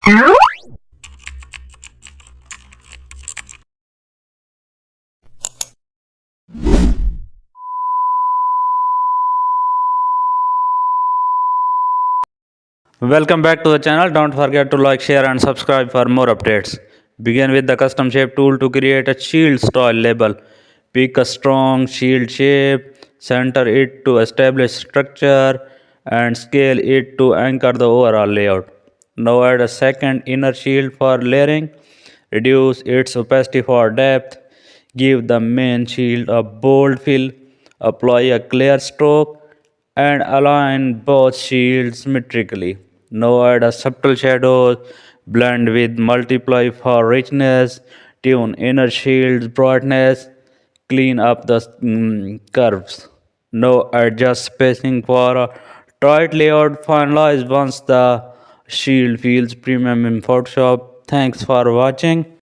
Welcome back to the channel. Don't forget to like, share and subscribe for more updates. Begin with the custom shape tool to create a shield style label. Pick a strong shield shape, center it to establish structure and scale it to anchor the overall layout. Now add a second inner shield for layering. Reduce its opacity for depth. Give the main shield a bold fill. Apply a clear stroke and align both shields symmetrically. Now add a subtle shadows, blend with multiply for richness, tune inner shield's brightness, clean up the curves. Now adjust spacing for a tight layout. Finalize once the shield feels premium in Photoshop. Thanks for watching.